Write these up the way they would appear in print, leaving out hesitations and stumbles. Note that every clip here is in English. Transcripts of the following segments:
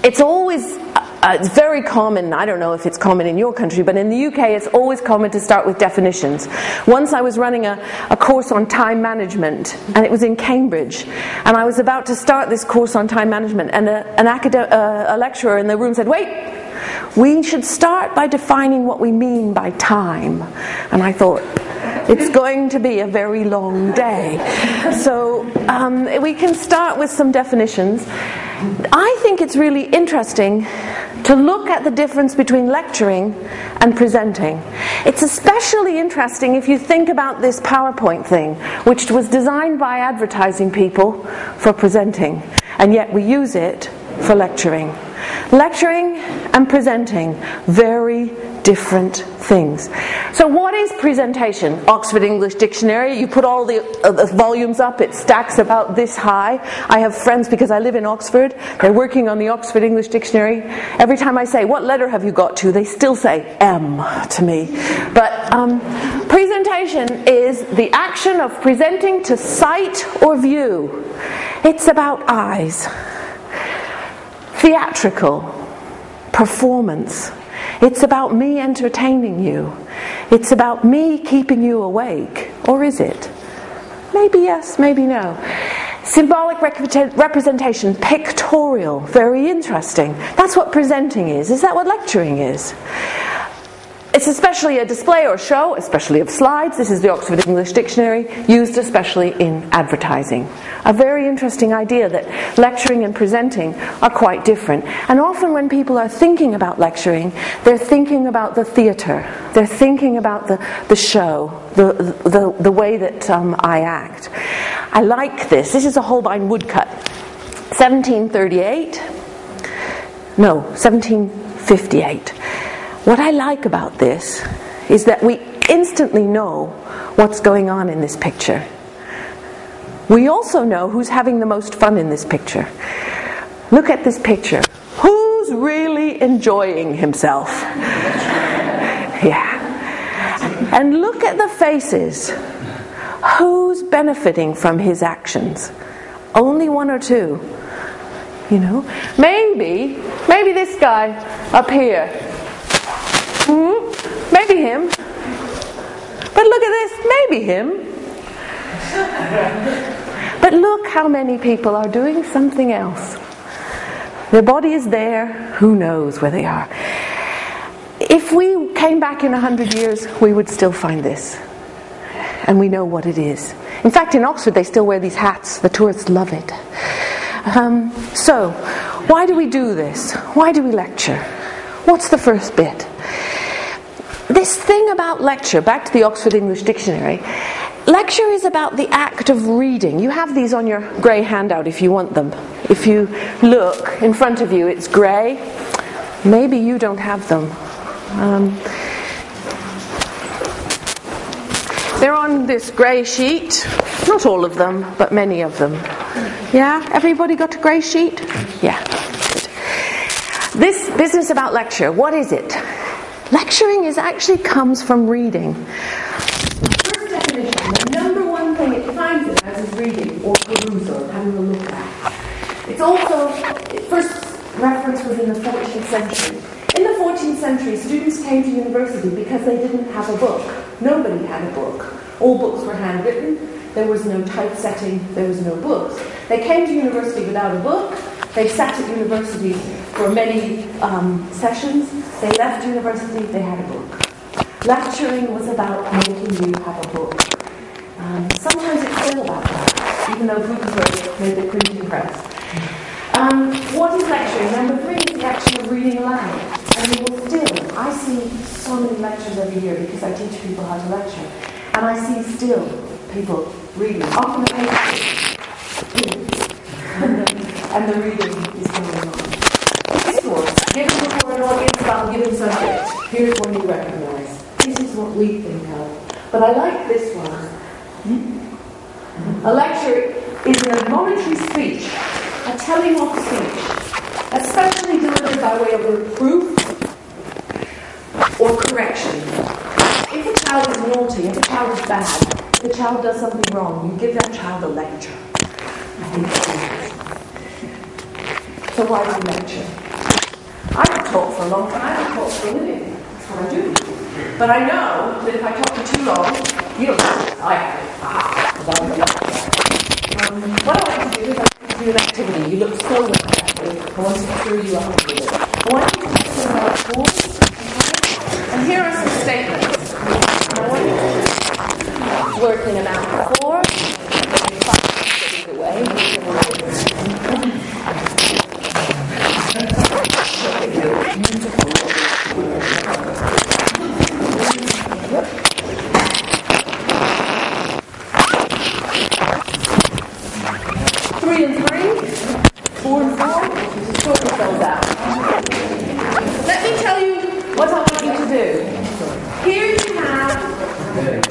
it's always, it's very common, I don't know if it's common in your country, but in the UK it's always common to start with definitions. Once I was running a course on time management, and it was in Cambridge, and I was about to start this course on time management, and a lecturer in the room said, "Wait, we should start by defining what we mean by time." And I thought, it's going to be a very long day. So we can start with some definitions. I think it's really interesting to look at the difference between lecturing and presenting. It's especially interesting if you think about this PowerPoint thing, which was designed by advertising people for presenting, and yet we use it for lecturing. Lecturing and presenting, very different things. So what is presentation? Oxford English Dictionary, you put all the volumes up, it stacks about this high. I have friends, because I live in Oxford, they're working on the Oxford English Dictionary. Every time I say, "What letter have you got to?" they still say M to me. But presentation is the action of presenting to sight or view. It's about eyes. Theatrical, performance. It's about me entertaining you. It's about me keeping you awake. Or is it? Maybe yes, maybe no. Symbolic representation, pictorial, very interesting. That's what presenting is. Is that what lecturing is? It's especially a display or show, especially of slides. This is the Oxford English Dictionary, used especially in advertising. A very interesting idea that lecturing and presenting are quite different. And often when people are thinking about lecturing, they're thinking about the theatre. They're thinking about the show, the way that I act. I like this. This is a Holbein woodcut. 1758. What I like about this is that we instantly know what's going on in this picture. We also know who's having the most fun in this picture. Look at this picture. Who's really enjoying himself? Yeah. And look at the faces. Who's benefiting from his actions? Only one or two. You know? Maybe this guy up here. Maybe him. But look at this, maybe him. But look how many people are doing something else. Their body is there, who knows where they are. If we came back in 100 years, we would still find this. And we know what it is. In fact, in Oxford they still wear these hats. The tourists love it. So, why do we do this? Why do we lecture? What's the first bit? This thing about lecture, back to the Oxford English Dictionary, lecture is about the act of reading. You have these on your grey handout if you want them. If you look in front of you, it's grey. Maybe you don't have them. They're on this grey sheet. Not all of them, but many of them. Yeah? Everybody got a grey sheet? Yeah. Good. This business about lecture, what is it? Lecturing actually comes from reading. The first definition, the number one thing it defines it as is reading or perusal, having a look at. It's also, first reference was in the 14th century. In the 14th century, students came to university because they didn't have a book. Nobody had a book. All books were handwritten. There was no typesetting. There was no books. They came to university without a book. They sat at university for many sessions. They left university, they had a book. Lecturing was about making you have a book. Sometimes it's still about that, even though Brookes made the printing press. What is lecturing? Number 3 is the action of reading aloud. And you will still, I see so many lectures every year because I teach people how to lecture. And I see still people reading, often a paper. And the reading is going on. This one, given before an audience about a given subject, here's one you recognise. This is what we think of. But I like this one. A lecture is an admonitory speech, a telling off speech, especially delivered by way of reproof or correction. If a child is naughty, if a child is bad, if a child does something wrong, you give that child a lecture. I think that's interesting. So why do we lecture? I can talk for a long time. I can talk for a living. That's what I do. But I know that if I talk for too long, you'll what I want to do is I want to do an activity. You look so active. I want to stir you up a little bit. I want you to think about forms. And here are some statements. I want you to work in amount 4. Either way. 3 and 3, 4 and 4, sort yourselves out. Let me tell you what I want you to do. Here you have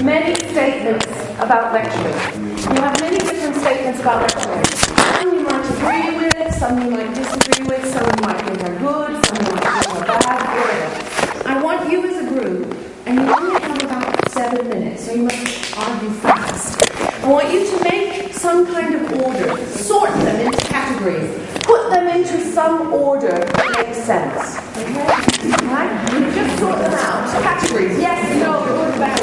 many statements about lecturing. You have many different statements about lecturing. Some you might agree with, some you might disagree with, some you might think are good, some you might think are bad, whatever. I want you as a group, and you only have about 7 minutes, so you must argue fast. I want you to make some kind of order, sort them into categories, put them into some order that makes sense. Okay? Right? Just sort them out. Categories. Yes, no, good, bad.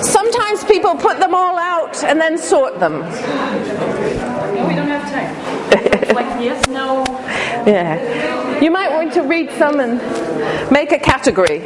Sometimes people put them all out and then sort them. No, we don't have time. Like yes, no. Yeah. You might want to read some and make a category.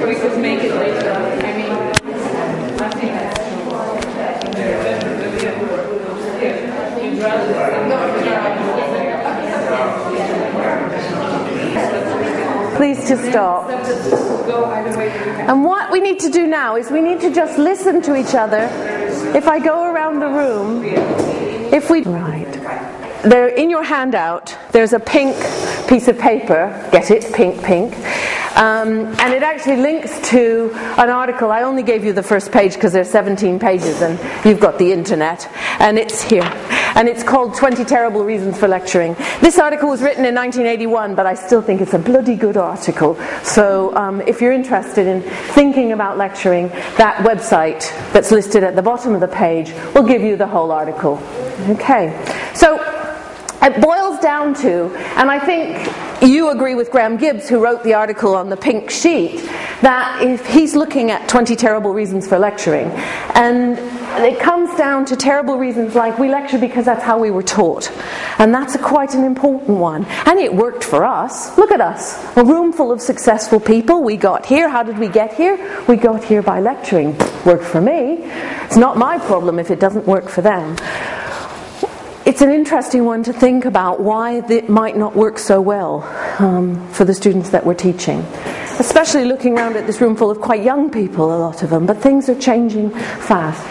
We could make it later. I mean, I think Please to stop. And what we need to do now is we need to just listen to each other. If I go around the room, right. There, in your handout, there's a pink piece of paper. Get it? Pink, pink. And it actually links to an article. I only gave you the first page because there's 17 pages and you've got the internet. And it's here. And it's called 20 Terrible Reasons for Lecturing. This article was written in 1981, but I still think it's a bloody good article. So if you're interested in thinking about lecturing, that website that's listed at the bottom of the page will give you the whole article. Okay. So it boils down to, and I think you agree with Graham Gibbs, who wrote the article on the pink sheet, that if he's looking at 20 terrible reasons for lecturing, and it comes down to terrible reasons like we lecture because that's how we were taught, and that's quite an important one, and it worked for us. Look at us, a room full of successful people. We got here. How did we get here? We got here by lecturing. Worked for me. It's not my problem if it doesn't work for them. It's an interesting one to think about why it might not work so well for the students that we're teaching. Especially looking around at this room full of quite young people, a lot of them, but things are changing fast.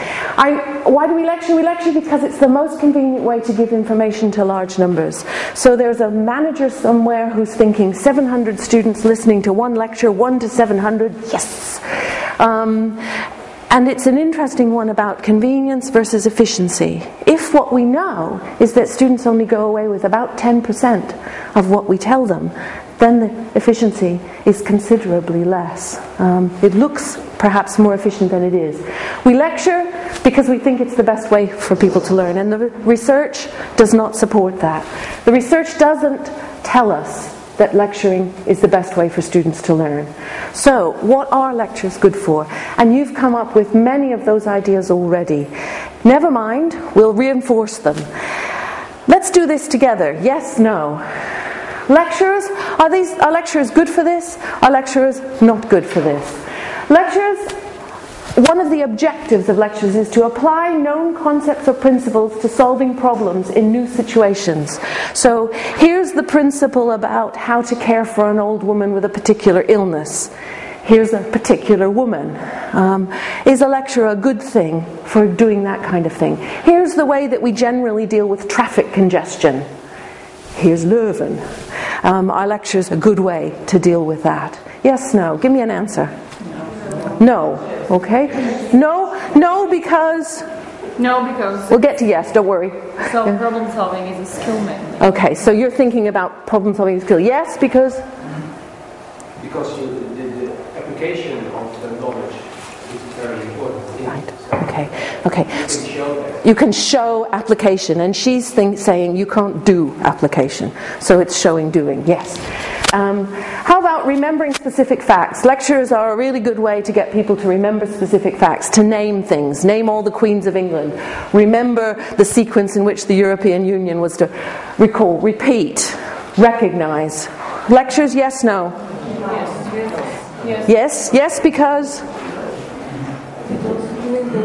Why do we lecture? We lecture because it's the most convenient way to give information to large numbers. So there's a manager somewhere who's thinking 700 students listening to one lecture, 1 to 700, yes! And it's an interesting one about convenience versus efficiency. If what we know is that students only go away with about 10% of what we tell them, then the efficiency is considerably less. It looks perhaps more efficient than it is. We lecture because we think it's the best way for people to learn, and the research does not support that. The research doesn't tell us that lecturing is the best way for students to learn. So, what are lectures good for? And you've come up with many of those ideas already. Never mind, we'll reinforce them. Let's do this together. Yes, no. Lecturers, are lecturers good for this? Are lecturers not good for this? Lecturers, one of the objectives of lecturers is to apply known concepts or principles to solving problems in new situations. So here's the principle about how to care for an old woman with a particular illness. Here's a particular woman. Is a lecturer a good thing for doing that kind of thing? Here's the way that we generally deal with traffic congestion. Here's Leuven. Are lectures a good way to deal with that? Yes, no. Give me an answer. No. Okay. No, because... No, because... We'll get to yes, don't worry. So problem solving is a skill mainly. Okay, so you're thinking about problem solving skill. Yes, because... Because the application of the knowledge is very important. Right. Okay. You can show application, and she's saying you can't do application. So it's showing doing. Yes. How about remembering specific facts? Lectures are a really good way to get people to remember specific facts, to name things. Name all the queens of England. Remember the sequence in which the European Union was to recall, repeat, recognize. Lectures, yes, no? Yes, because? During the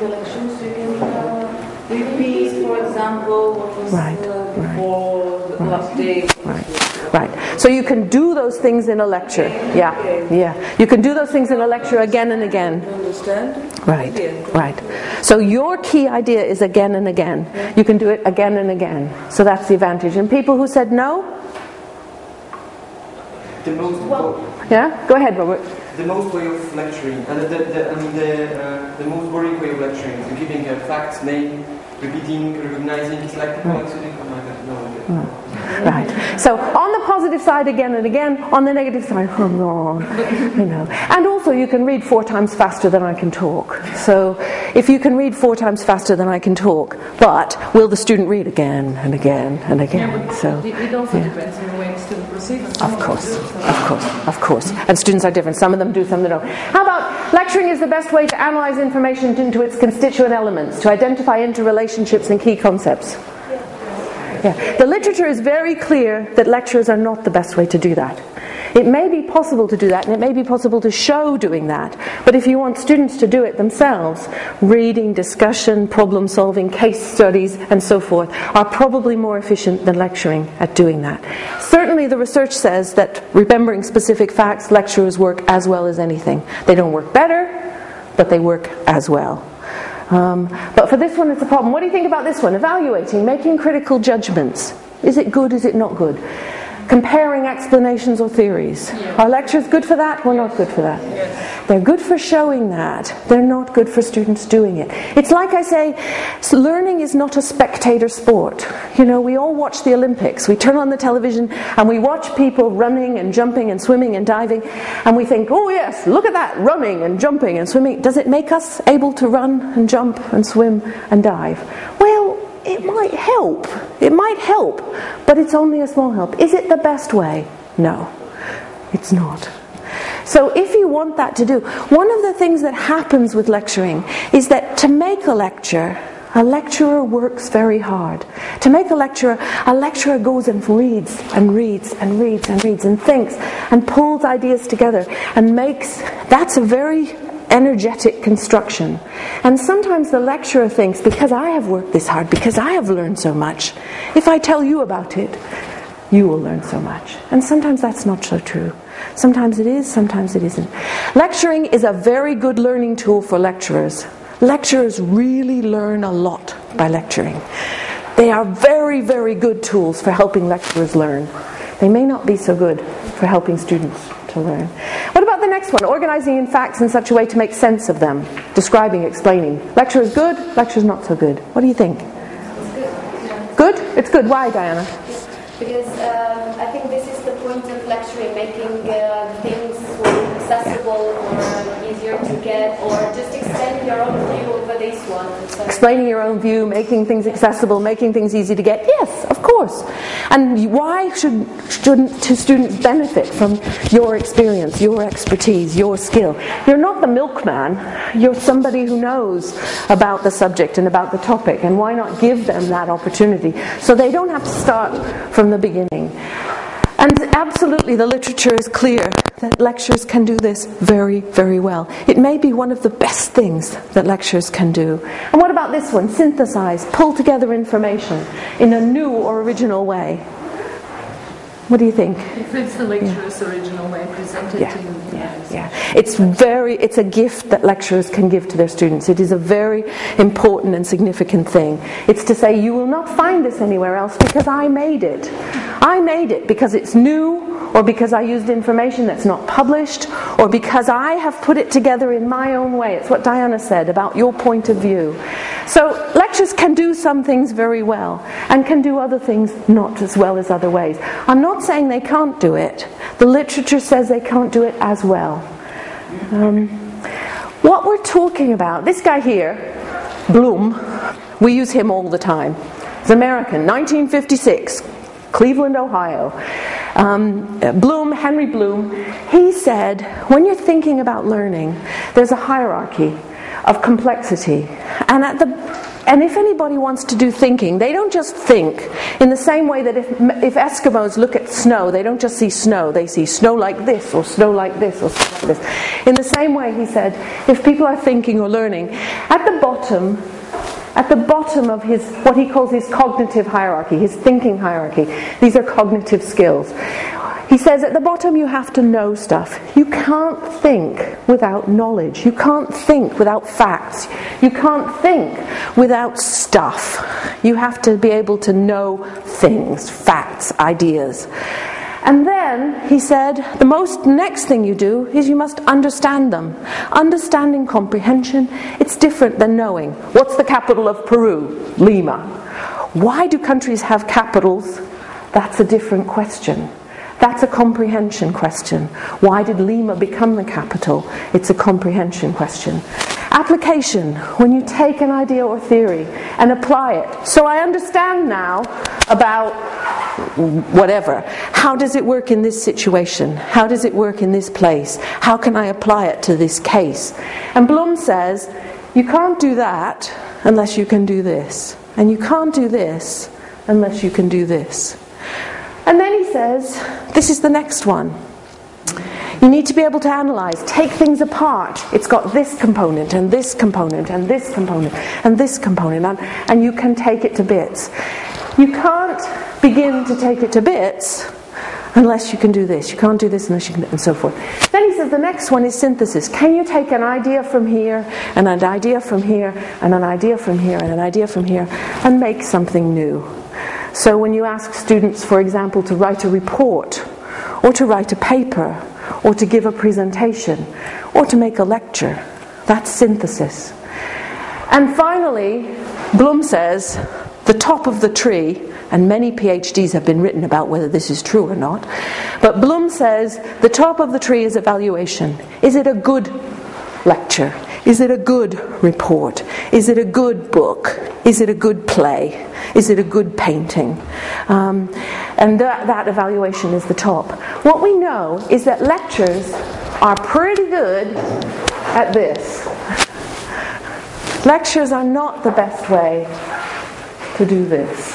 elections, you can repeat, for example, what was before the last day. Right. So you can do those things in a lecture. Yeah. You can do those things in a lecture again and again. Understand? Right. So your key idea is again and again. You can do it again and again. So that's the advantage. And people who said no? Yeah? Go ahead, Robert. The most way of lecturing, and the most boring way of lecturing is giving a fact, name, repeating, recognizing. It's like people actually come like that. No. Right. So on the positive side again and again, on the negative side, And also you can read 4 times faster than I can talk. So if you can read 4 times faster than I can talk, but will the student read again and again and again? It also depends on the way the student perceives it. Of course. And students are different. Some of them do, some of them don't. How about lecturing is the best way to analyze information into its constituent elements, to identify interrelationships and key concepts? Yeah. The literature is very clear that lecturers are not the best way to do that. It may be possible to do that, and it may be possible to show doing that, but if you want students to do it themselves, reading, discussion, problem solving, case studies, and so forth, are probably more efficient than lecturing at doing that. Certainly the research says that remembering specific facts, lecturers work as well as anything. They don't work better, but they work as well. But for this one it's a problem. What do you think about this one? Evaluating, making critical judgments. Is it good, is it not good? Comparing explanations or theories. Are lectures good for that or not good for that? They're good for showing that. They're not good for students doing it. It's like I say, learning is not a spectator sport. We all watch the Olympics. We turn on the television and we watch people running and jumping and swimming and diving, and we think, oh yes, look at that, running and jumping and swimming. Does it make us able to run and jump and swim and dive? Well, it might help. It might help, but it's only a small help. Is it the best way? No, it's not. So if you want that to do, one of the things that happens with lecturing is that to make a lecturer works very hard. To make a lecturer goes and reads and reads and reads and reads and thinks and pulls ideas together and that's a very energetic construction. And sometimes the lecturer thinks, because I have worked this hard, because I have learned so much, if I tell you about it, you will learn so much. And sometimes that's not so true. Sometimes it is, sometimes it isn't. Lecturing is a very good learning tool for lecturers. Lecturers really learn a lot by lecturing. They are very, very good tools for helping lecturers learn. They may not be so good for helping students to learn. What about the next one? Organizing in facts in such a way to make sense of them. Describing, explaining. Lecture is good, lecture is not so good. What do you think? It's good. Good? It's good. Why, Diana? Because I think this is the point of lecturing, making things accessible or easier to get, or just extending your own view over this one. So explaining your own view, making things accessible, making things easy to get. Yes, of Of course. And why should students benefit from your experience, your expertise, your skill? You're not the milkman. You're somebody who knows about the subject and about the topic. And why not give them that opportunity so they don't have to start from the beginning? And absolutely, the literature is clear that lecturers can do this very, very well. It may be one of the best things that lecturers can do. And what about this one? Synthesize, pull together information in a new or original way. What do you think? If it's the lecturer's original way presented It's a gift that lecturers can give to their students. It is a very important and significant thing. It's to say, you will not find this anywhere else because I made it. I made it because it's new, or because I used information that's not published, or because I have put it together in my own way. It's what Diana said about your point of view. So lecturers can do some things very well, and can do other things not as well as other ways. I'm not saying they can't do it. The literature says they can't do it as well. What we're talking about, this guy here, Bloom, we use him all the time. He's American, 1956, Cleveland, Ohio. Henry Bloom, he said, when you're thinking about learning, there's a hierarchy of complexity. And if anybody wants to do thinking, they don't just think in the same way that if Eskimos look at snow, they don't just see snow, they see snow like this, or snow like this, or snow like this. In the same way, he said, if people are thinking or learning, at the bottom of his, what he calls his cognitive hierarchy, his thinking hierarchy, these are cognitive skills. He says at the bottom you have to know stuff. You can't think without knowledge. You can't think without facts. You can't think without stuff. You have to be able to know things, facts, ideas. And then, he said, the next thing you do is you must understand them. Understanding comprehension, it's different than knowing. What's the capital of Peru? Lima. Why do countries have capitals? That's a different question. That's a comprehension question. Why did Lima become the capital? It's a comprehension question. Application, when you take an idea or theory and apply it. So I understand now about whatever. How does it work in this situation? How does it work in this place? How can I apply it to this case? And Bloom says, you can't do that unless you can do this. And you can't do this unless you can do this. And then he says, this is the next one. You need to be able to analyze, take things apart. It's got this component, and this component, and this component, and this component, and you can take it to bits. You can't begin to take it to bits unless you can do this. You can't do this unless you can, and so forth. Then he says the next one is synthesis. Can you take an idea from here, and an idea from here, and an idea from here, and an idea from here, and make something new? So when you ask students, for example, to write a report, or to write a paper, or to give a presentation, or to make a lecture, that's synthesis. And finally, Bloom says, the top of the tree, and many PhDs have been written about whether this is true or not, but Bloom says the top of the tree is evaluation. Is it a good lecture? Is it a good report? Is it a good book? Is it a good play? Is it a good painting? And that evaluation is the top. What we know is that lectures are pretty good at this. Lectures are not the best way to do this.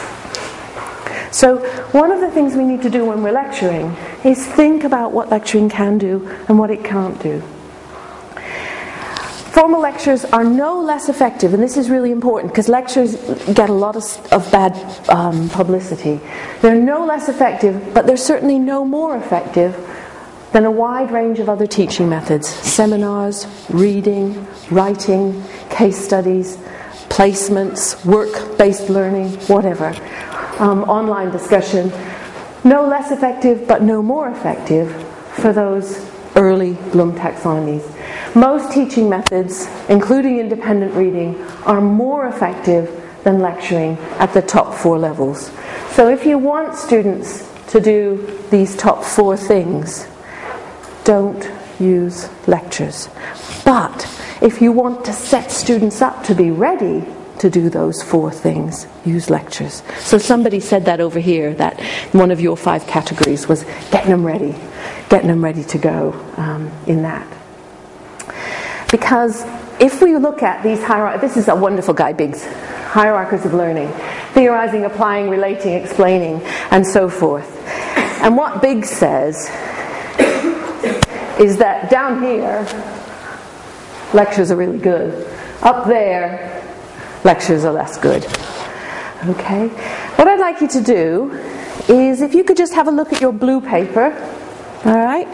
So one of the things we need to do when we're lecturing is think about what lecturing can do and what it can't do. Formal lectures are no less effective, and this is really important because lectures get a lot of bad publicity. They're no less effective, but they're certainly no more effective than a wide range of other teaching methods. Seminars, reading, writing, case studies, placements, work-based learning, whatever. Online discussion. No less effective, but no more effective for those early Bloom taxonomies. Most teaching methods, including independent reading, are more effective than lecturing at the top 4 levels. So if you want students to do these top 4 things, don't use lectures. But if you want to set students up to be ready to do those 4 things. Use lectures. So somebody said that over here, that one of your 5 categories was getting them ready to go in that. Because if we look at these this is a wonderful guy, Biggs, hierarchies of learning, theorizing, applying, relating, explaining, and so forth. And what Biggs says is that down here, lectures are really good. Up there, lectures are less good. Okay? What I'd like you to do is, if you could just have a look at your blue paper. Alright?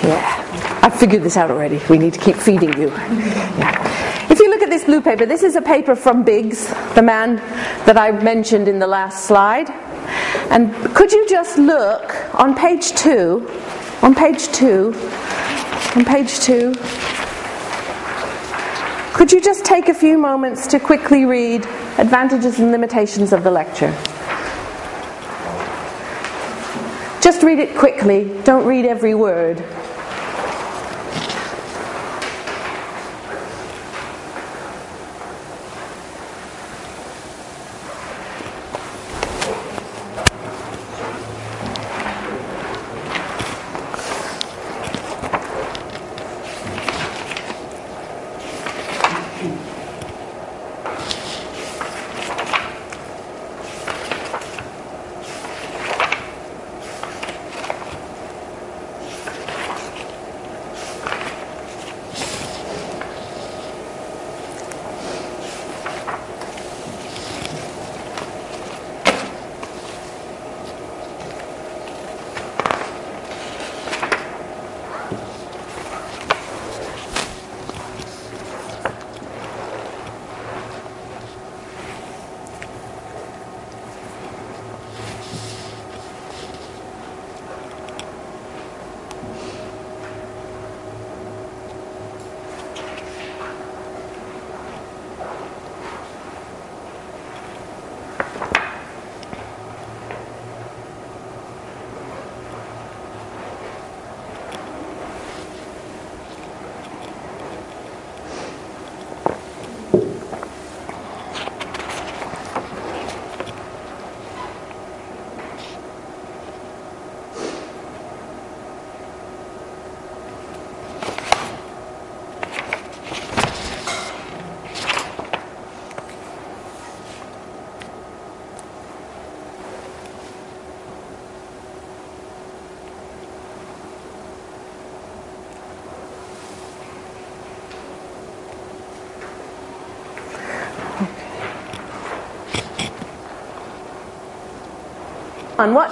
Yeah. I've figured this out already. We need to keep feeding you. Yeah. If you look at this blue paper, this is a paper from Biggs, the man that I mentioned in the last slide. And could you just look on page 2, could you just take a few moments to quickly read advantages and limitations of the lecture? Just read it quickly. Don't read every word.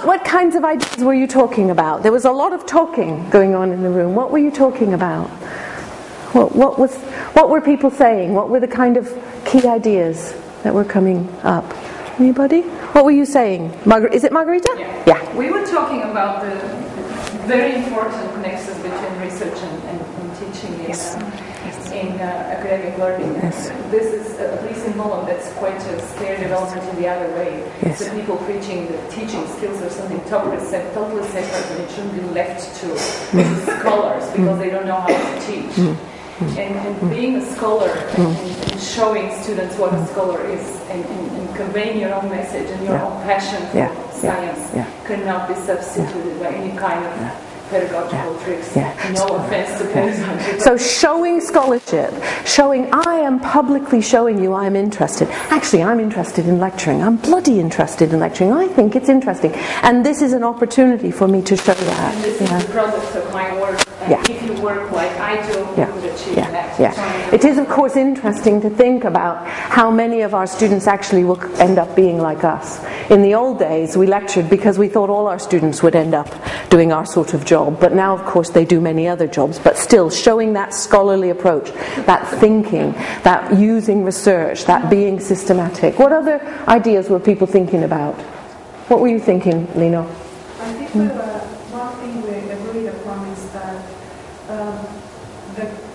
What kinds of ideas were you talking about? There was a lot of talking going on in the room. What were you talking about? What were people saying? What were the kind of key ideas that were coming up? Anybody? What were you saying? Is it Margarita? Yeah. We were talking about the very important nexus between research and teaching in academic learning. Yes. This is, at least in Holland, that's quite a scary development in the other way. Yes. So people preaching that teaching skills are something totally separate and it shouldn't be left to scholars because they don't know how to teach. And being a scholar and showing students what a scholar is and conveying your own message and your own passion for science cannot be substituted by any kind of pedagogical tricks. No offense to pedagogy. So showing scholarship, showing I am publicly showing you I'm interested. Actually, I'm interested in lecturing. I'm bloody interested in lecturing. I think it's interesting. And this is an opportunity for me to show that. And this is the product of my work. And if you work like I do, you would achieve that. It is, of course, interesting to think about how many of our students actually will end up being like us. In the old days, we lectured because we thought all our students would end up doing our sort of job. But now, of course, they do many other jobs. But still, showing that scholarly approach, that thinking, that using research, that being systematic. What other ideas were people thinking about? What were you thinking, Lino? I think one thing we agreed upon is that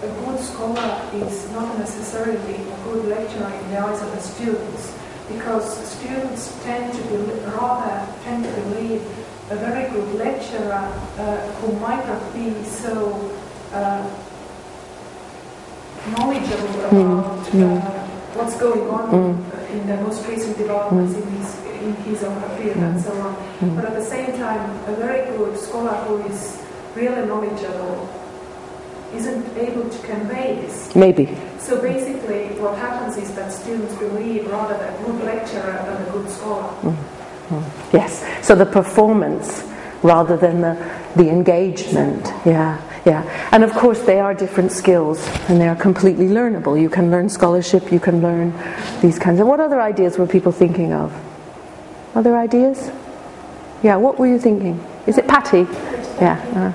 a good scholar is not necessarily a good lecturer in the eyes of the students, because students tend to believe a very good lecturer who might not be so knowledgeable about what's going on in the most recent developments in his own field and so on. But at the same time, a very good scholar who is really knowledgeable isn't able to convey this. Maybe. So basically what happens is that students believe rather a good lecturer than a good scholar. Yes, so the performance rather than the engagement. Yeah. And of course they are different skills and they are completely learnable. You can learn scholarship, you can learn these kinds of... What other ideas were people thinking of? Other ideas? Yeah, what were you thinking? Is it Patty? Yeah.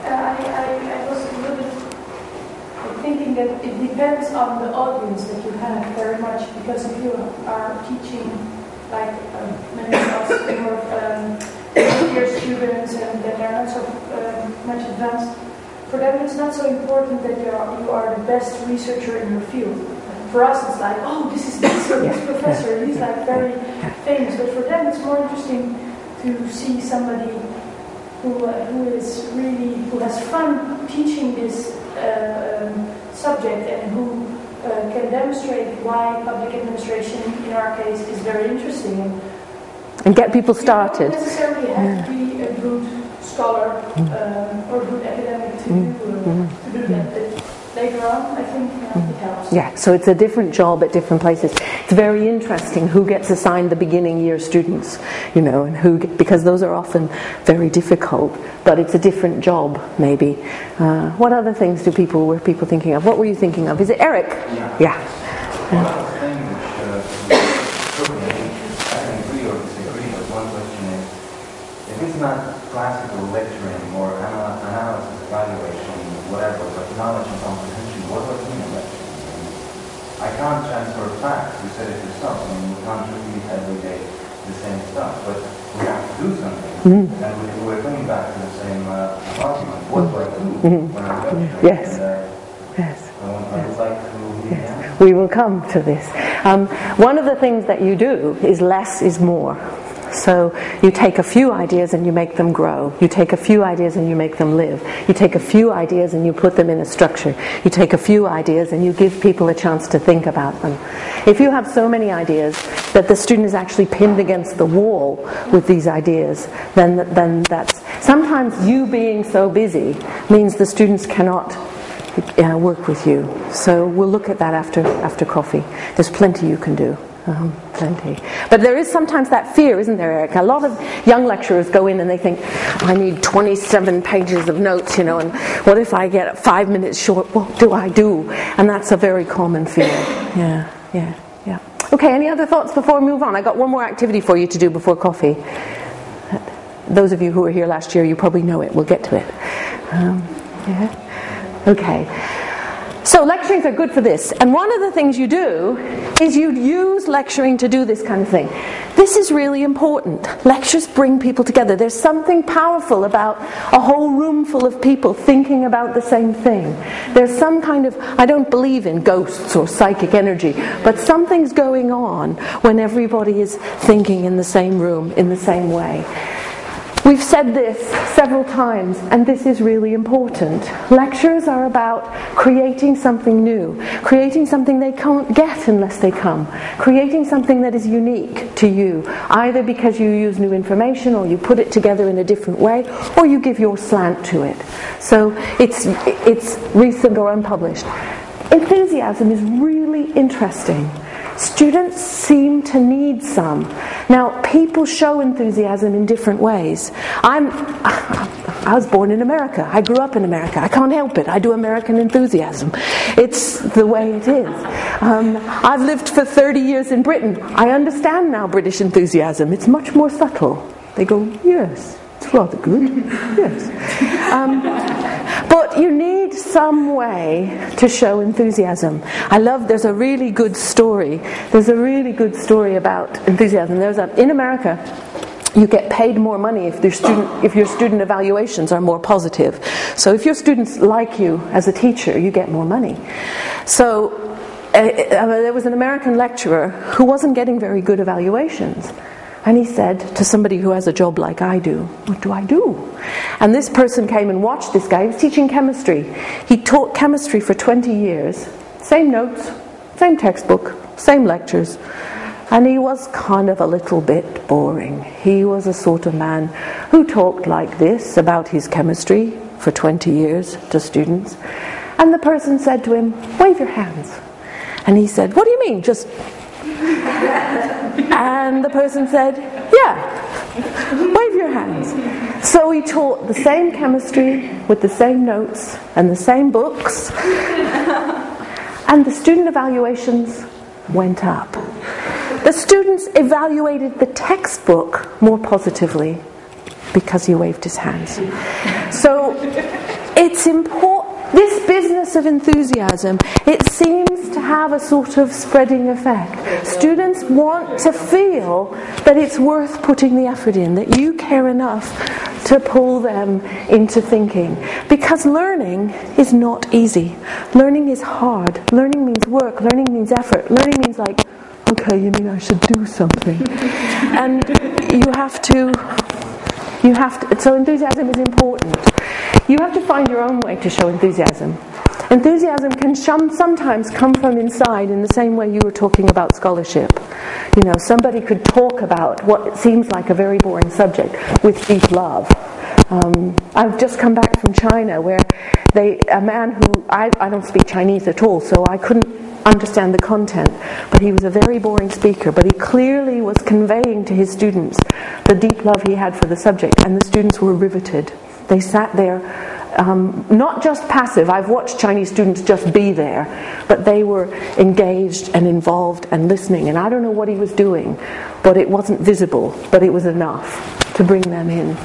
I was a little bit thinking that it depends on the audience that you have very much, because if you are teaching like many of us who are year students and that are not so much advanced, for them it's not so important that you are the best researcher in your field. For us it's like, oh, this is this professor, he's like very famous, but for them it's more interesting to see somebody who has fun teaching this subject and who can demonstrate why public administration, in our case, is very interesting. And get people started. You don't necessarily have to be a good scholar or a good academic to do that. But later on, I think it helps. Yeah, so it's a different job at different places. It's very interesting who gets assigned the beginning year students, and who, because those are often very difficult, but it's a different job, maybe. What other things were people thinking of? What were you thinking of? Is it Eric? Yeah. One other thing which I can agree or disagree, but one question is, if it's not classical lecturing or analysis, evaluation, whatever, but knowledge and comprehension, what was in a lecture? I can't transfer facts, you said it yourself. We can't repeat every day the same stuff, but we have to do something. And we're coming back to the same argument. What do I do when I'm lecturing? Yes. Yes. I would like to... Yes. We will come to this. One of the things that you do is less is more. So you take a few ideas and you make them grow. You take a few ideas and you make them live. You take a few ideas and you put them in a structure. You take a few ideas and you give people a chance to think about them. If you have so many ideas that the student is actually pinned against the wall with these ideas, then that's... Sometimes you being so busy means the students cannot work with you. So we'll look at that after coffee. There's plenty you can do. Plenty. But there is sometimes that fear, isn't there, Eric? A lot of young lecturers go in and they think, I need 27 pages of notes, and what if I get 5 minutes short? What do I do? And that's a very common fear. Yeah. Okay, any other thoughts before we move on? I got one more activity for you to do before coffee. Those of you who were here last year, you probably know it. We'll get to it. Okay. So lecturings are good for this. And one of the things you do is you use lecturing to do this kind of thing. This is really important. Lectures bring people together. There's something powerful about a whole room full of people thinking about the same thing. There's some kind of, I don't believe in ghosts or psychic energy, but something's going on when everybody is thinking in the same room, in the same way. We've said this several times, and this is really important. Lectures are about creating something new, creating something they can't get unless they come, creating something that is unique to you, either because you use new information or you put it together in a different way, or you give your slant to it. So it's recent or unpublished. Enthusiasm is really interesting. Students seem to need some. Now, people show enthusiasm in different ways. I was born in America. I grew up in America. I can't help it. I do American enthusiasm. It's the way it is. I've lived for 30 years in Britain. I understand now British enthusiasm. It's much more subtle. They go, yes, it's rather good. Yes. But you need some way to show enthusiasm. there's a really good story. There's a really good story about enthusiasm. In America, you get paid more money if your student evaluations are more positive. So if your students like you as a teacher, you get more money. So there was an American lecturer who wasn't getting very good evaluations. And he said to somebody who has a job like I do, what do I do? And this person came and watched this guy. He was teaching chemistry. He taught chemistry for 20 years. Same notes, same textbook, same lectures. And he was kind of a little bit boring. He was a sort of man who talked like this about his chemistry for 20 years to students. And the person said to him, wave your hands. And he said, what do you mean? Just... And the person said, yeah, wave your hands. So he taught the same chemistry with the same notes and the same books. And the student evaluations went up. The students evaluated the textbook more positively because he waved his hands. So it's important. This business of enthusiasm, it seems to have a sort of spreading effect. Students want to feel that it's worth putting the effort in, that you care enough to pull them into thinking. Because learning is not easy. Learning is hard. Learning means work. Learning means effort. Learning means like, okay, you mean I should do something. And you have to, so enthusiasm is important. You have to find your own way to show enthusiasm. Enthusiasm can sometimes come from inside in the same way you were talking about scholarship. You know, somebody could talk about what seems like a very boring subject with deep love. I've just come back from China where a man who, I don't speak Chinese at all, so I couldn't understand the content, but he was a very boring speaker, but he clearly was conveying to his students the deep love he had for the subject, and the students were riveted. They sat there, not just passive. I've watched Chinese students just be there, but they were engaged and involved and listening, and I don't know what he was doing, but it wasn't visible, but it was enough to bring them in.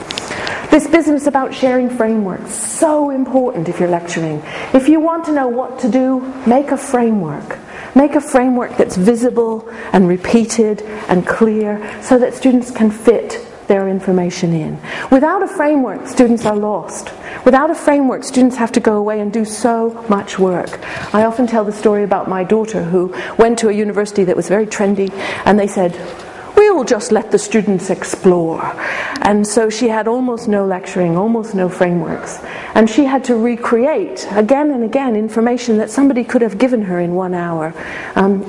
This business about sharing frameworks, so important if you're lecturing. If you want to know what to do, make a framework. Make a framework that's visible and repeated and clear so that students can fit their information in. Without a framework, students are lost. Without a framework, students have to go away and do so much work. I often tell the story about my daughter who went to a university that was very trendy, and they said, we'll just let the students explore. And so she had almost no lecturing, almost no frameworks. And she had to recreate again and again information that somebody could have given her in 1 hour.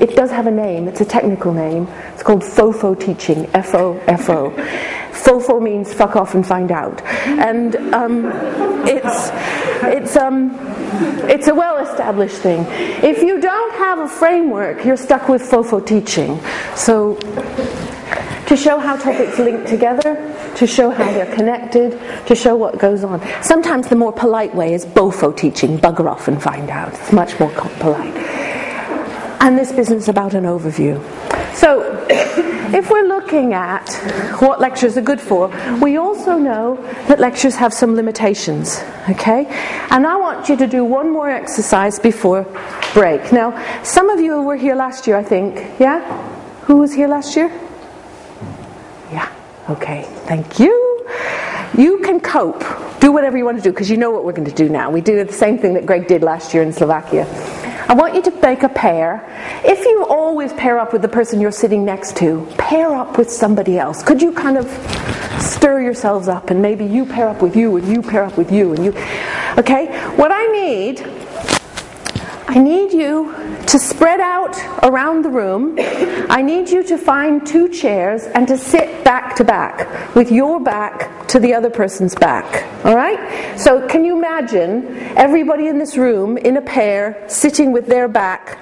It does have a name, it's a technical name. It's called FOFO teaching, F-O-F-O. FOFO means fuck off and find out. And it's a well-established thing. If you don't have a framework, you're stuck with FOFO teaching. So to show how topics link together, to show how they're connected, to show what goes on. Sometimes the more polite way is BOFO teaching, bugger off and find out. It's much more polite. And this business about an overview. So, if we're looking at what lectures are good for, we also know that lectures have some limitations, okay? And I want you to do one more exercise before break. Now, some of you were here last year, I think, yeah? Who was here last year? Yeah, okay, thank you. You can cope. Do whatever you want to do, because you know what we're going to do now. We do the same thing that Greg did last year in Slovakia. I want you to make a pair. If you always pair up with the person you're sitting next to, pair up with somebody else. Could you kind of stir yourselves up, and maybe you pair up with you, and you pair up with you, and you... Okay? What I need you to spread out around the room. I need you to find 2 chairs and to sit back to back, with your back to the other person's back. Alright? So can you imagine everybody in this room in a pair sitting with their back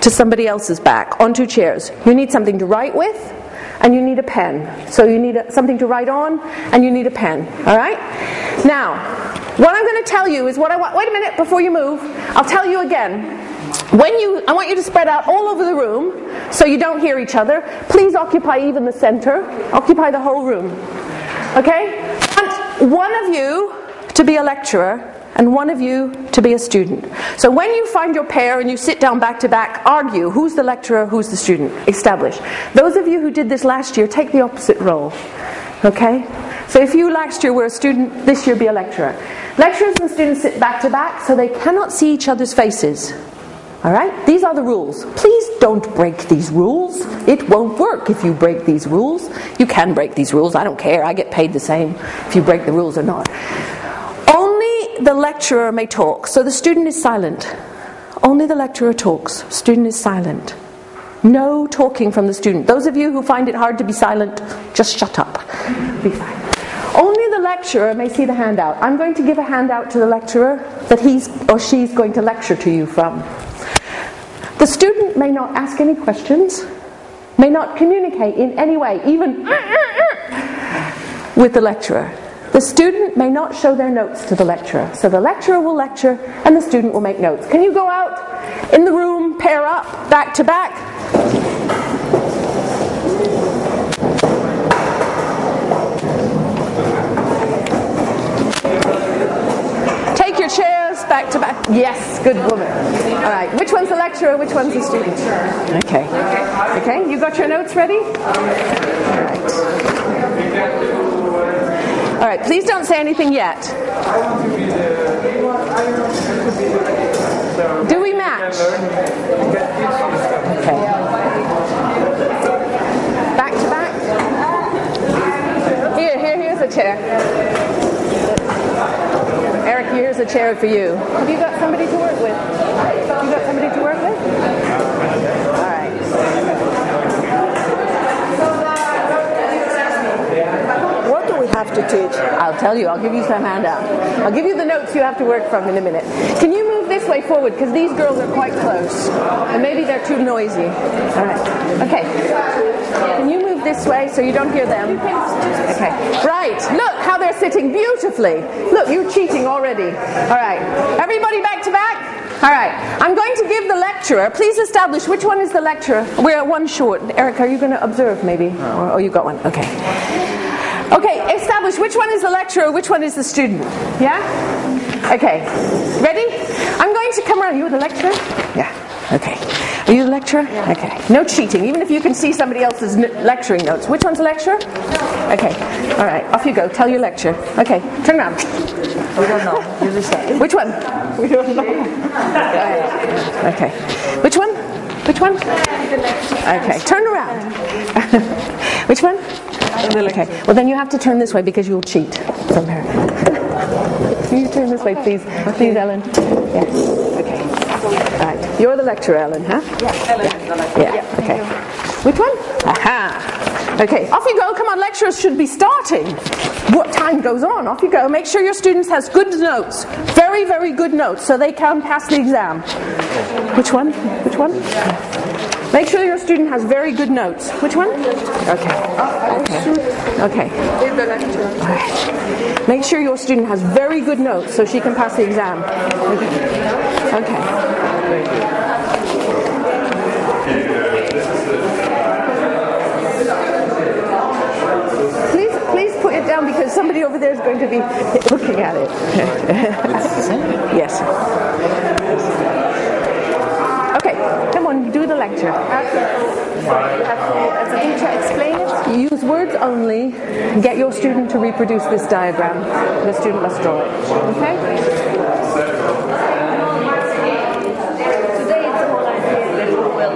to somebody else's back on 2 chairs. You need something to write with, and you need a pen. So you need something to write on, and you need a pen. Alright? Now, what I'm going to tell you is what I want. Wait a minute before you move. I'll tell you again. I want you to spread out all over the room so you don't hear each other. Please occupy even the center. Occupy the whole room. Okay? I want one of you to be a lecturer and one of you to be a student. So when you find your pair and you sit down back to back, argue who's the lecturer, who's the student. Establish. Those of you who did this last year, take the opposite role. Okay? So if you last year were a student, this year be a lecturer. Lecturers and students sit back to back so they cannot see each other's faces. Alright? These are the rules. Please don't break these rules. It won't work if you break these rules. You can break these rules, I don't care. I get paid the same if you break the rules or not. Only the lecturer may talk, so the student is silent. Only the lecturer talks. Student is silent. No talking from the student. Those of you who find it hard to be silent, just shut up. Be fine. Only the lecturer may see the handout. I'm going to give a handout to the lecturer that he's or she's going to lecture to you from. The student may not ask any questions, may not communicate in any way, even with the lecturer. The student may not show their notes to the lecturer. So the lecturer will lecture and the student will make notes. Can you go out in the room, pair up, back to back? Take your chairs, back to back. Yes, good woman. All right, which one's the lecturer, which one's the student? Okay. Okay, you got your notes ready? All right. All right, please don't say anything yet. Do we match? Okay. Back to back? Here's a chair. Eric, here's a chair for you. Have you got somebody to work with? You got somebody to work with? All right. What do we have to teach? I'll tell you. I'll give you some handout. I'll give you the notes you have to work from in a minute. Can you move this way forward? Because these girls are quite close. And maybe they're too noisy. All right. Okay. Can you move this way so you don't hear them? Okay. Right. Look how they're sitting beautifully. Look, you're cheating already. All right. Everybody back to back? All right. I'm going to give the lecturer. Please establish which one is the lecturer. We're at one short. Eric, are you going to observe maybe? Oh, you got one. Okay. Okay, establish which one is the lecturer, which one is the student. Yeah? Okay. Ready? I'm going to come around. You the lecturer? Yeah. Okay. Are you the lecturer? Yeah. Okay. No cheating, even if you can see somebody else's lecturing notes. Which one's the lecturer? Okay. All right. Off you go. Tell your lecture. Okay. Turn around. We don't know. You decide. Which one? We don't know. Okay. Which one? Which one? Okay. Turn around. Which one? Okay. Well, then you have to turn this way because you'll cheat from her. Can you turn this way, please? Please, Ellen. Yeah. Okay. All right. You're the lecturer, Ellen, huh? Yeah, Ellen is the lecturer. Yeah. Okay. Which one? Aha. Okay. Off you go. Come on. Lecturers should be starting. What time goes on? Off you go. Make sure your students has good notes. Very, very good notes so they can pass the exam. Which one? Which one? Make sure your student has very good notes. Which one? Okay. Okay. All right. Make sure your student has very good notes so she can pass the exam. Okay. Please put it down because somebody over there is going to be looking at it. Yes. Okay, come on, do the lecture. You have to, as a teacher, explain it. Use words only. Get your student to reproduce this diagram. The student must draw it. Okay? Today it's the whole idea that we will.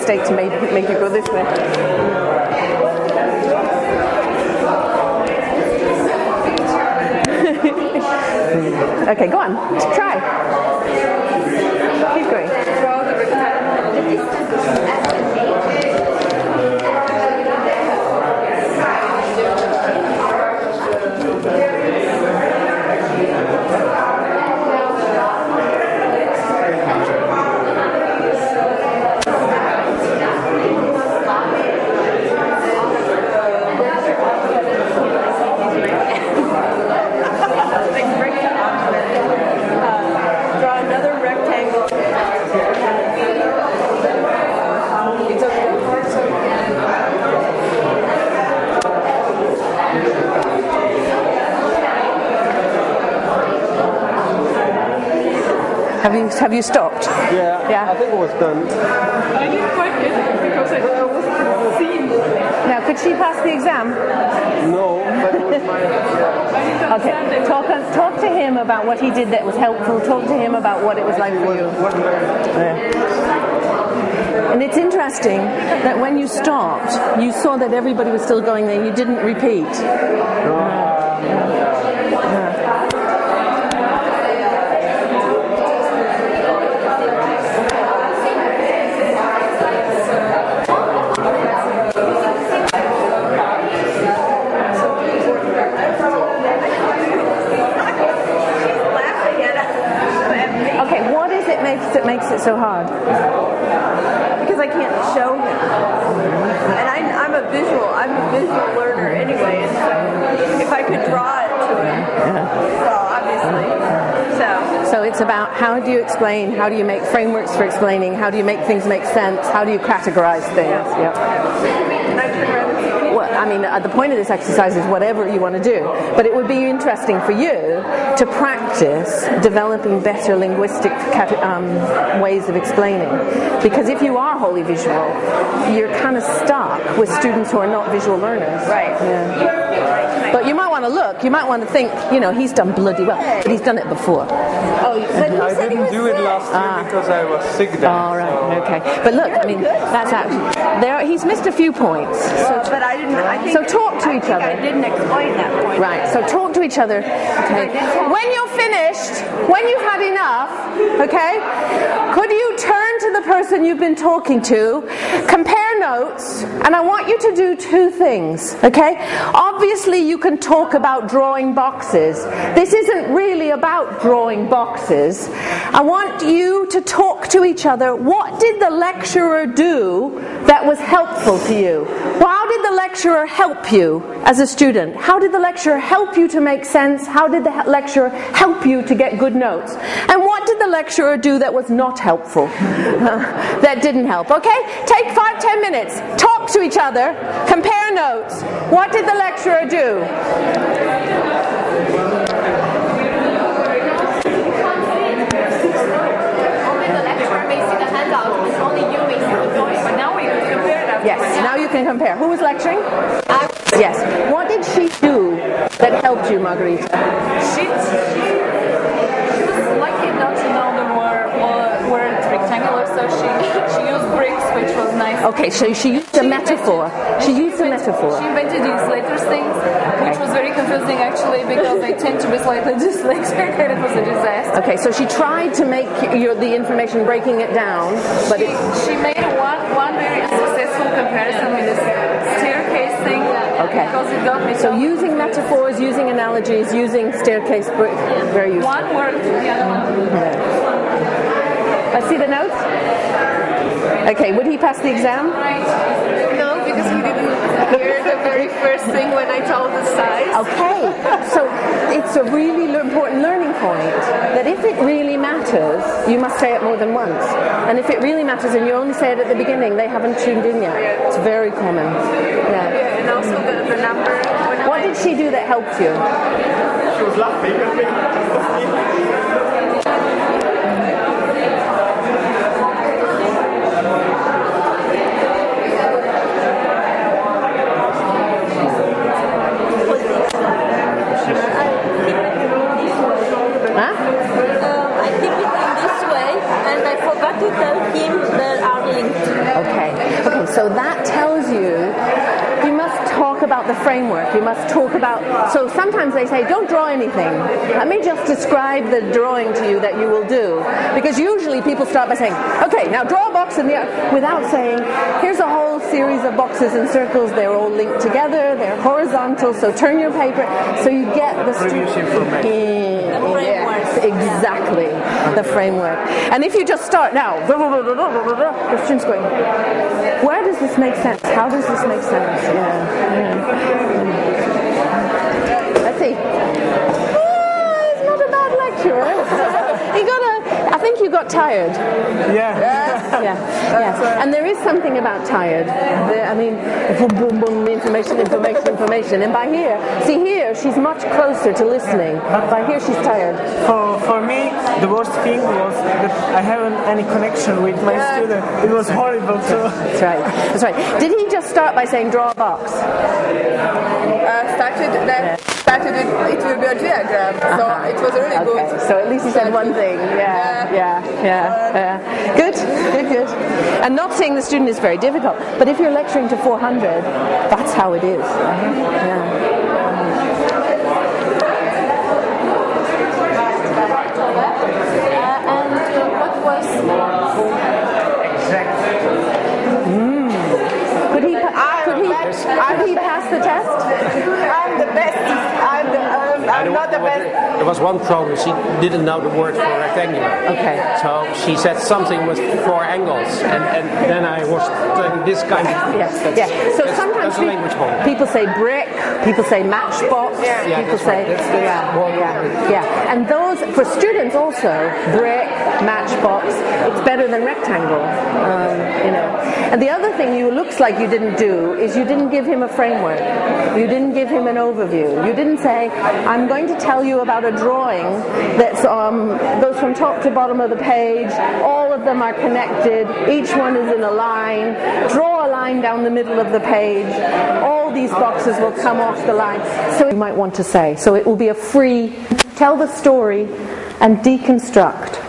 mistake to make you go this way. Okay, go on. Try. Keep going. Draw the rectangle. Have you stopped? Yeah. I think it was done. I didn't quite get it because I wasn't seen. Now, could she pass the exam? No, but it was my... Yeah. Okay, talk to him about what he did that was helpful. Talk to him about what it was like for you. And it's interesting that when you stopped, you saw that everybody was still going there. You didn't repeat. That makes it so hard? Because I can't show him, and I'm a visual learner anyway, and so if I could draw it to him, well, obviously. So it's about how do you explain, how do you make frameworks for explaining, how do you make things make sense, how do you categorize things? Well, I mean, the point of this exercise is whatever you want to do, but it would be interesting for you to practice developing better linguistic ways of explaining, because if you are wholly visual, you're kind of stuck with students who are not visual learners. Right. Yeah. But you might want to look, you might want to think, he's done bloody well, but he's done it before. Oh, but I didn't do it last year because I was sick then. Oh, right, okay. But look, I mean, that's actually, he's missed a few points. But I didn't, I think, so talk to each other. I didn't explain that point. Right, so talk to each other. Okay. When you're finished, when you've had enough, okay, could you turn to the person you've been talking to, compare notes, and I want you to do two things, okay? Obviously, you can talk about drawing boxes. This isn't really about drawing boxes. I want you to talk to each other. What did the lecturer do that was helpful to you? How did the lecturer help you as a student? How did the lecturer help you to make sense? How did the lecturer help you to get good notes? And what did the lecturer do that was not helpful? That didn't help. Okay? Take 5-10 minutes. Talk to each other. Compare notes. What did the lecturer do? Yes, now you can compare. Who was lecturing? Yes. What did she do that helped you, Margarita? She was lucky enough to know the word rectangular, so she used bricks, which was nice. Okay, so she used a metaphor. She used a metaphor. She invented these letter things, which was very confusing actually, because I tend to be slightly dyslexic, and it was a disaster. Okay, so she tried to make the information, breaking it down, but she made one very successful comparison with this staircase thing. Okay. Because it got me so using metaphors, using analogies, using staircase, very useful. One worked, the other one. Let's see the notes. Okay, would he pass the exam? No, because he didn't hear the very first thing when I told the size. Okay, so it's a really important learning point that if it really matters, you must say it more than once. And if it really matters and you only say it at the beginning, they haven't tuned in yet. It's very common. Yeah, and also the number. What did she do that helped you? She was laughing at me. I keep it in this way, and I forgot to tell him that are linked. Okay. that tells you must talk about the framework. You must talk about, so sometimes they say, don't draw anything. Let me just describe the drawing to you that you will do. Because usually people start by saying, okay, now draw a box in the without saying, here's a whole series of boxes and circles. They're all linked together. They're horizontal. So turn your paper. So you get the yes, exactly, the framework. And if you just start now, the student's going, where does this make sense? How does this make sense? Let's see. It's not a bad lecture. I think you got tired. Yeah. And there is something about tired. I mean, boom, boom, information. And by here, see here, she's much closer to listening. By here, she's tired. For me, the worst thing was that I haven't any connection with my student. It was horrible too. That's right. Did he just start by saying draw a box? Started with, it will be a diagram, so it was really good. So at least he said one thing. Good. And not saying the student is very difficult, but if you're lecturing to 400, that's how it is. And what was Could he pass the test? I'm the best. I'm not the best. There was one problem. She didn't know the word for rectangular. Okay. So she said something with 4 angles, and then I was doing this kind of. So sometimes people say brick, people say matchbox, people say and those for students also brick, matchbox. It's better than rectangle, And the other thing you looks like you didn't do is you didn't give him a framework. You didn't give him an overview. You didn't say, I'm going to tell you about a drawing that goes from top to bottom of the page. All of them are connected. Each one is in a line. Draw a line down the middle of the page. All these boxes will come off the line. So you might want to say. So it will be a free, tell the story and deconstruct.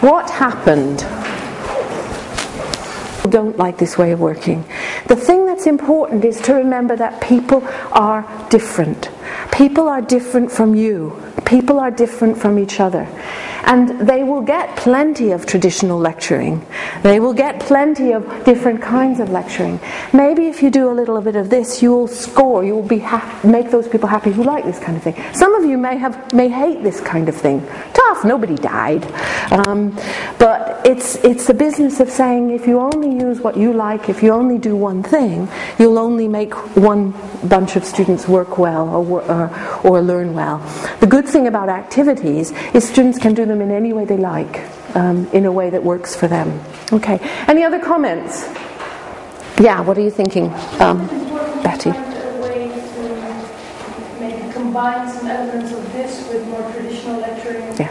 What happened? I don't like this way of working. The thing that's important is to remember that people are different. People are different from you. People are different from each other. And they will get plenty of traditional lecturing. They will get plenty of different kinds of lecturing. Maybe if you do a little bit of this, you will score. You will make those people happy who like this kind of thing. Some of you may hate this kind of thing. Tough, nobody died. But it's the business of saying if you only use what you like, if you only do one thing, you'll only make one bunch of students work well or learn well. The good thing about activities is students can do them in any way they like, in a way that works for them. Okay. Any other comments? Yeah, what are you thinking, Betty? A way to maybe combine some elements of this with more traditional lecturing to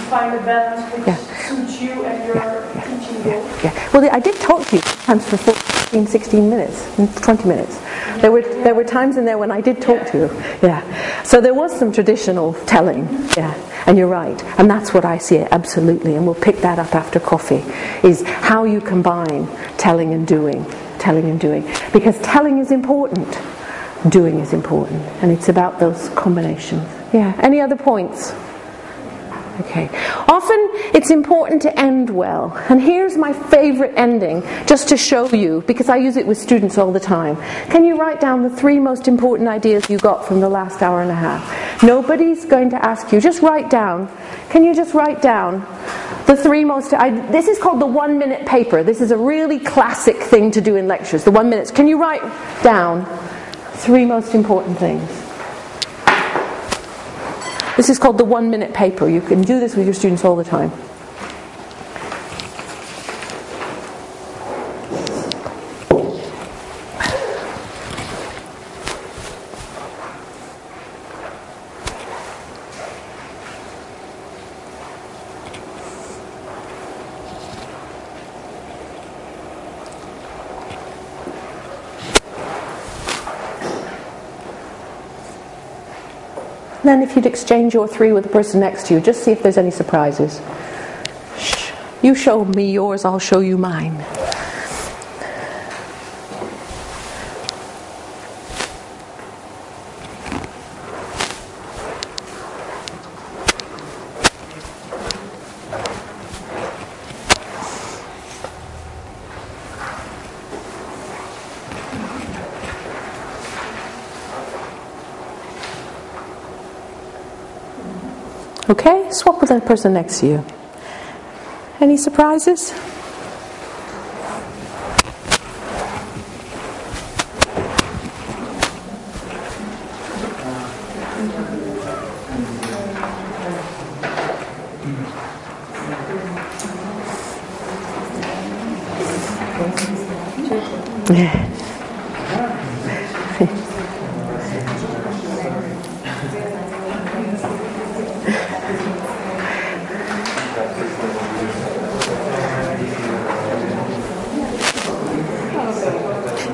find a balance which suits you and your teaching goals. Well, I did talk to you sometimes for 15, 16 minutes, 20 minutes. There were times in there when I did talk to you. So there was some traditional telling. And you're right. And that's what I see it, absolutely. And we'll pick that up after coffee, is how you combine telling and doing. Because telling is important. Doing is important. And it's about those combinations. Any other points? Okay. Often it's important to end well. And here's my favorite ending, just to show you, because I use it with students all the time. Can you write down the 3 most important ideas you got from the last hour and a half? Nobody's going to ask you. Just write down. Can you just write down the 3 most... this is called the 1-minute paper. This is a really classic thing to do in lectures, the 1 minute. Can you write down 3 most important things? This is called the 1-minute paper. You can do this with your students all the time. then if you'd exchange your 3 with the person next to you, just see if there's any surprises. Shh. You show me yours, I'll show you mine. Okay, swap with the person next to you. Any surprises?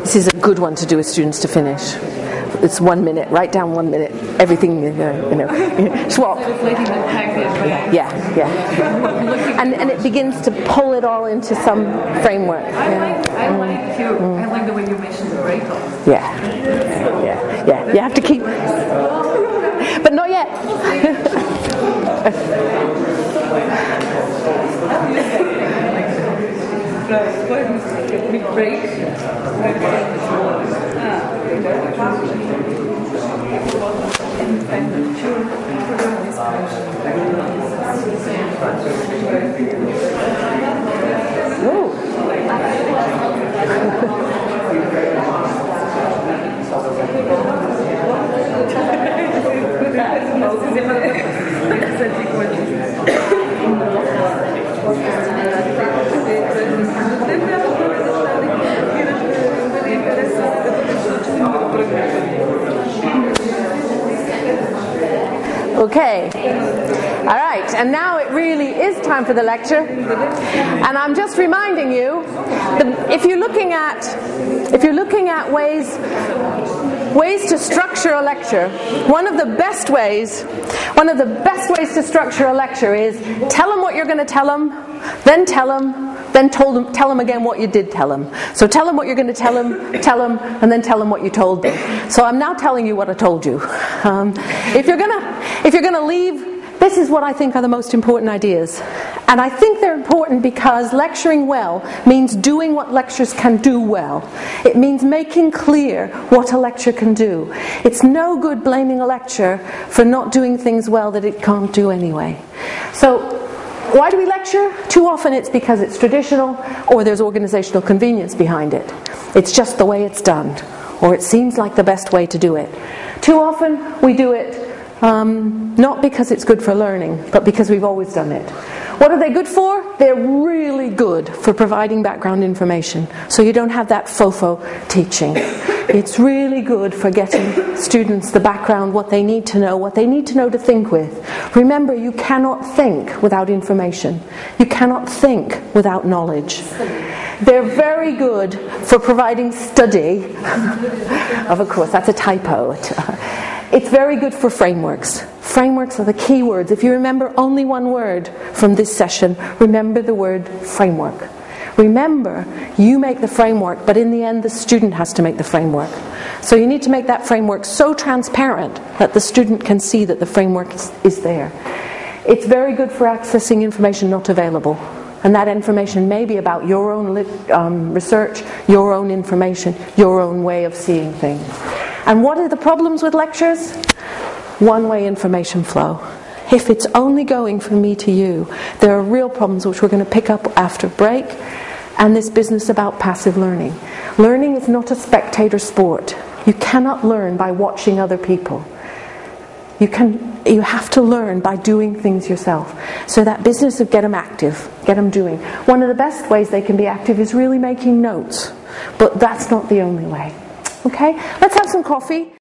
This is a good one to do with students to finish. It's 1 minute. Write down 1 minute. Everything, swap. Yeah. And it begins to pull it all into some framework. I like the way you mentioned the break-off. Yeah. You have to keep... But not yet. Okay. All right. And now it really is time for the lecture. And I'm just reminding you, if you're looking at ways to structure a lecture, one of the best ways to structure a lecture is tell them what you're going to tell them, then tell them again what you did tell them. So tell them what you're going to tell them, and then tell them what you told them. So I'm now telling you what I told you. If you're going to leave, this is what I think are the most important ideas. And I think they're important because lecturing well means doing what lectures can do well. It means making clear what a lecture can do. It's no good blaming a lecture for not doing things well that it can't do anyway. So why do we lecture? Too often it's because it's traditional or there's organizational convenience behind it. It's just the way it's done, or it seems like the best way to do it. Too often we do it not because it's good for learning, but because we've always done it. What are they good for? They're really good for providing background information, so you don't have that fofo teaching. It's really good for getting students the background, what they need to know to think with. Remember, you cannot think without information. You cannot think without knowledge. They're very good for providing study. Of course, that's a typo. It's very good for frameworks. Frameworks are the key words. If you remember only one word from this session, remember the word framework. Remember, you make the framework, but in the end the student has to make the framework. So you need to make that framework so transparent that the student can see that the framework is there. It's very good for accessing information not available. And that information may be about your own research, your own information, your own way of seeing things. And what are the problems with lectures? One-way information flow. If it's only going from me to you, there are real problems which we're going to pick up after break, and this business about passive learning. Learning is not a spectator sport. You cannot learn by watching other people. You have to learn by doing things yourself. So that business of get them active, get them doing. One of the best ways they can be active is really making notes, but that's not the only way. Okay, let's have some coffee.